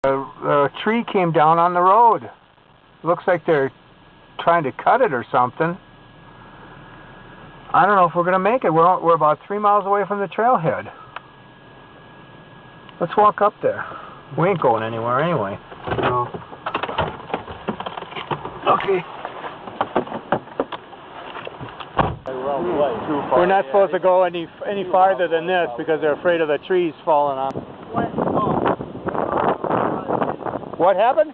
A tree came down on the road. Looks like they're trying to cut it or something. I don't know if we're going to make it. We're about 3 miles away from the trailhead. Let's walk up there. We ain't going anywhere anyway. No. Okay. We're not supposed to go any farther than this because they're afraid of the trees falling off. What happened?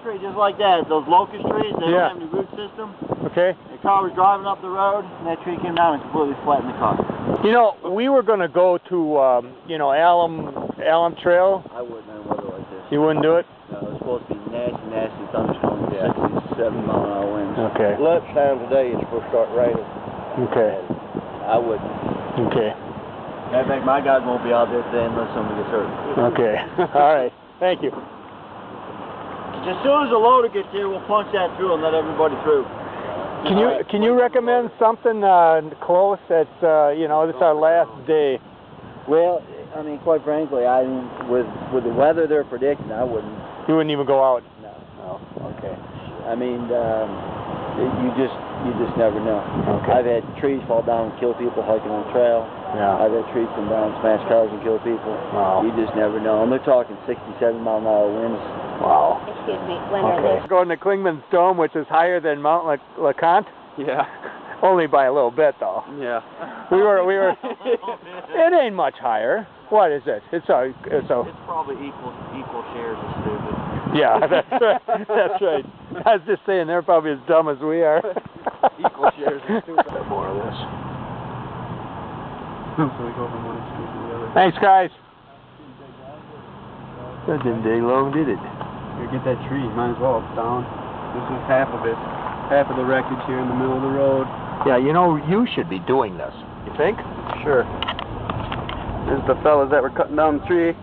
Tree just like that. Those locust trees, they don't have any root system. Okay. The car was driving up the road, and that tree came down and completely flattened the car. You know, we were going to go to, you know, Alum Trail. I wouldn't in weather like this. You wouldn't do it? No, it's supposed to be nasty thunderstorms, 67 mile an hour winds. Okay. Lunchtime today, it's supposed to start raining. Okay. I wouldn't. Okay. I think my guys won't be out there today unless somebody gets hurt. Okay. All right. Thank you. As soon as the loader gets here, we'll punch that through and let everybody through. Can you recommend something close? That's you know, this is our last day. Well, I mean, quite frankly, I mean, with the weather they're predicting, I wouldn't. You wouldn't even go out. No. Oh, okay. I mean, you just never know. Okay. I've had trees fall down and kill people hiking on the trail. Yeah. I've had trees come down and smash cars and kill people. Wow. You just never know. And they're talking 67 mile an hour winds. Wow. Excuse me. Okay. We're going to Klingman's Dome, which is higher than Mount LeConte. Yeah. Only by a little bit, though. Yeah. We were. It ain't much higher. What is it? It's probably equal shares of stupid. Yeah, that's right. That's right. I was just saying they're probably as dumb as we are. Equal shares of stupid. More of this. So we go from one extreme to the other. Thanks, guys. That didn't take long, did it? Here, get that tree. Might as well. It's down. This is half of it. Half of the wreckage here in the middle of the road. Yeah, you know, you should be doing this. You think? Sure. There's the fellas that were cutting down the tree.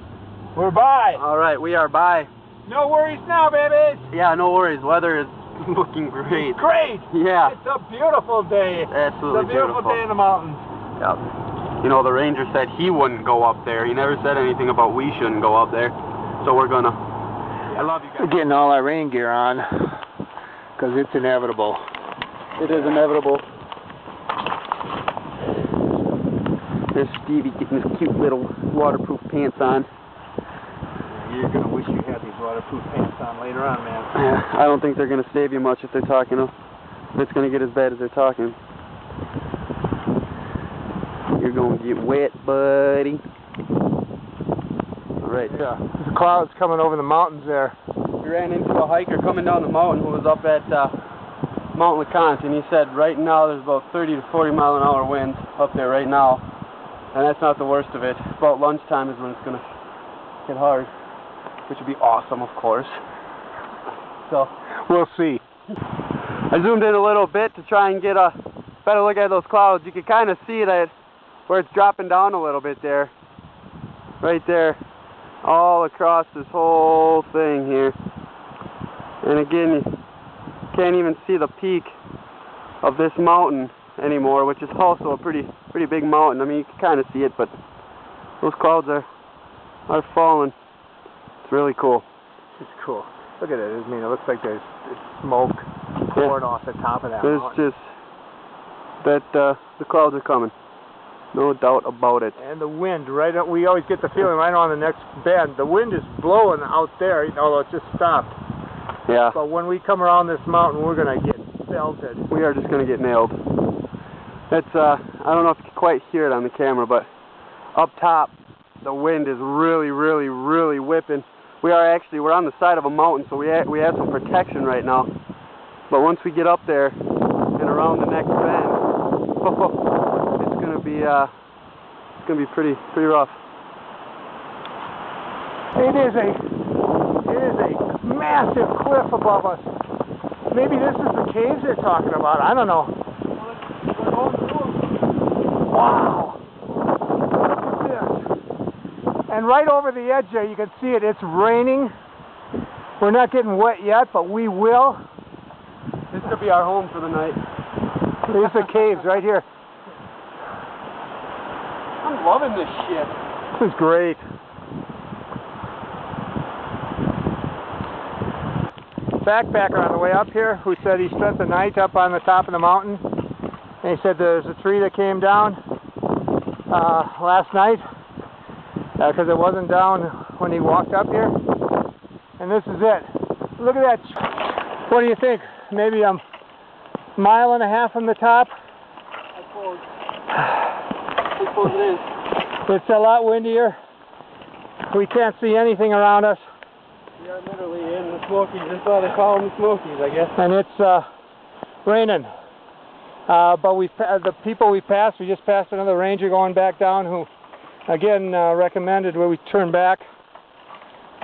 We're by. All right, we are by. No worries now, babies. Yeah, no worries. Weather is looking great. Great. Yeah. It's a beautiful day. Absolutely It's a beautiful day in the mountains. Yeah. You know, the ranger said he wouldn't go up there. He never said anything about we shouldn't go up there. So we're gonna. I love you guys. We're getting all our rain gear on because it's inevitable. It is inevitable. There's Stevie getting his cute little waterproof pants on. You're gonna wish you had these waterproof pants on later on, man. Yeah, I don't think they're gonna save you much if they're talking. If it's gonna get as bad as they're talking. You're gonna get wet, buddy. All right. Yeah. There's clouds coming over the mountains there. We ran into a hiker coming down the mountain who was up at Mount LeConte, and he said right now there's about 30 to 40 mile an hour winds up there right now, and that's not the worst of it. About lunchtime is when it's gonna hit hard, which would be awesome, of course. So we'll see. I zoomed in a little bit to try and get a better look at those clouds. You can kind of see that where it's dropping down a little bit there, right there, all across this whole thing here. And again, you can't even see the peak of this mountain anymore, which is also a pretty big mountain. I mean, you can kind of see it, but those clouds are falling. It's really cool. It's cool. Look at it. I mean, it looks like there's smoke pouring off the top of that There's mountain. just that the clouds are coming. No doubt about it. And the wind, right? We always get the feeling right on the next bend. The wind is blowing out there, although it just stopped. Yeah. But when we come around this mountain, we're going to get belted. We are just going to get nailed. It's I don't know if you can quite hear it on the camera, but up top, the wind is really whipping. We're on the side of a mountain, so we have some protection right now. But once we get up there and around the next bend, it's gonna be pretty rough. It is a massive cliff above us. Maybe this is the caves they're talking about. I don't know. Wow. Look at this. And right over the edge there, you can see it. It's raining. We're not getting wet yet, but we will. This could be our home for the night. There's the caves right here. I'm loving this shit. This is great. backpacker on the way up here who said he spent the night up on the top of the mountain. And he said there's a tree that came down last night because it wasn't down when he walked up here. And this is it. Look at that. What do you think? Maybe a mile and a half from the top? I suppose it is. It's a lot windier. We can't see anything around us. We are literally in the Smokies. That's why they call them the Smokies, I guess. And it's raining. But the people we passed, we just passed another ranger going back down who, again, recommended we turn back.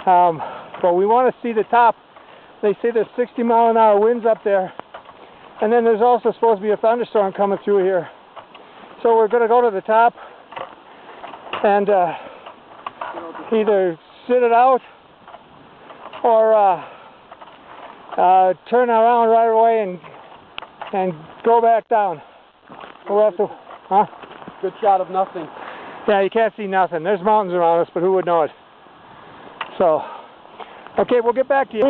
But we want to see the top. They say there's 60-mile-an-hour winds up there. And then there's also supposed to be a thunderstorm coming through here. So we're going to go to the top and either sit it out or turn around right away and go back down. We'll have to, huh? Good shot of nothing. Yeah, you can't see nothing. There's mountains around us, but who would know it? So, okay, we'll get back to you.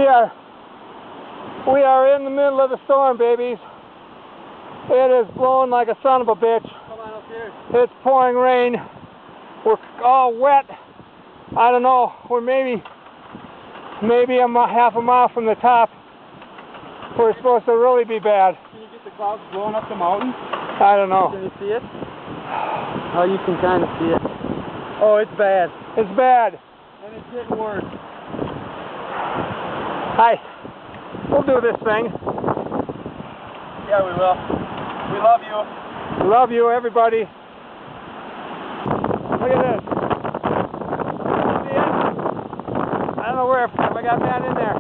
We are in the middle of the storm, babies. It is blowing like a son of a bitch. Come on up here. It's pouring rain. We're all wet. I don't know. We're maybe half a mile from the top. We're supposed to really be bad. Can you get the clouds blowing up the mountain? I don't know. Can you see it? Oh, you can kind of see it. Oh, it's bad. It's bad. And it's getting worse. Hi. We'll do this thing. Yeah, we will. We love you. Love you, everybody. Look at this. See it? I don't know where I got that in there.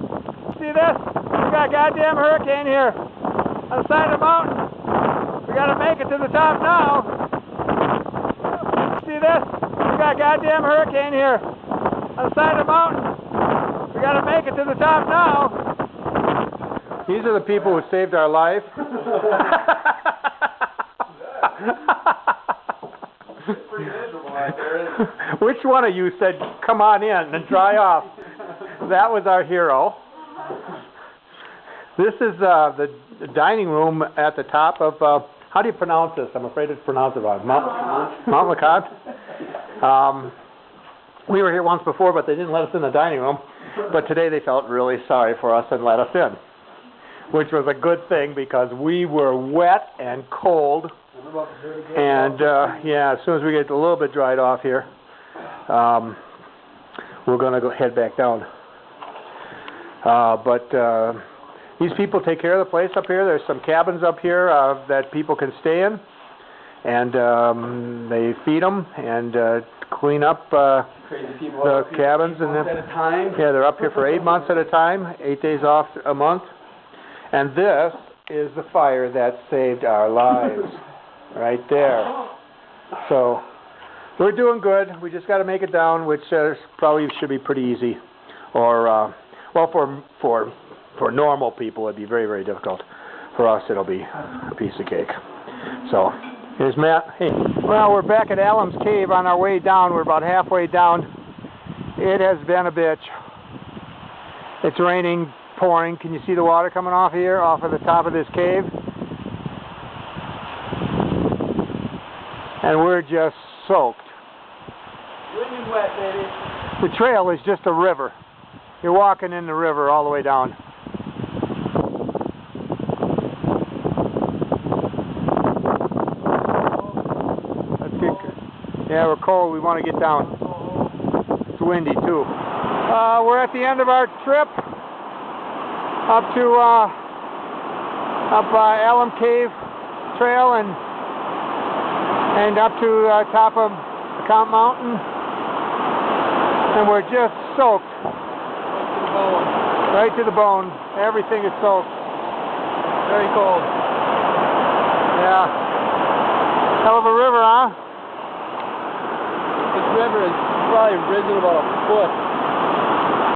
See this? We got a goddamn hurricane here on the side of the mountain. We got to make it to the top now. See this? We got a goddamn hurricane here on the side of the mountain. We got to make it to the top now. These are the people who saved our life. Which one of you said, come on in and dry off? That was our hero. This is the dining room at the top of, how do you pronounce this? I'm afraid to pronounce it wrong. Mount LeConte. We were here once before, but they didn't let us in the dining room. But today they felt really sorry for us and let us in, which was a good thing because we were wet and cold. And yeah, as soon as we get a little bit dried off here, we're going to go head back down. But these people take care of the place up here. There's some cabins up here that people can stay in, and they feed them and clean up the cabins. And then, yeah, they're up here for 8 months at a time, 8 days off a month. And this is the fire that saved our lives, right there. So we're doing good. We just got to make it down, which probably should be pretty easy. Or well, for normal people, it'd be very, very difficult. For us, it'll be a piece of cake. So here's Matt. Hey. Well, we're back at Allen's Cave on our way down. We're about halfway down. It has been a bitch. It's raining, pouring. Can you see the water coming off here, off of the top of this cave? And we're just soaked. Windy wet, baby. The trail is just a river. You're walking in the river all the way down. Yeah, we're cold. We want to get down. It's windy too. We're at the end of our trip up to Allen Cave Trail and up to top of LeConte Mountain, and we're just soaked. Right to the bone. Everything is soaked. Very cold. Yeah. Hell of a river, huh? This river is probably risen about a foot.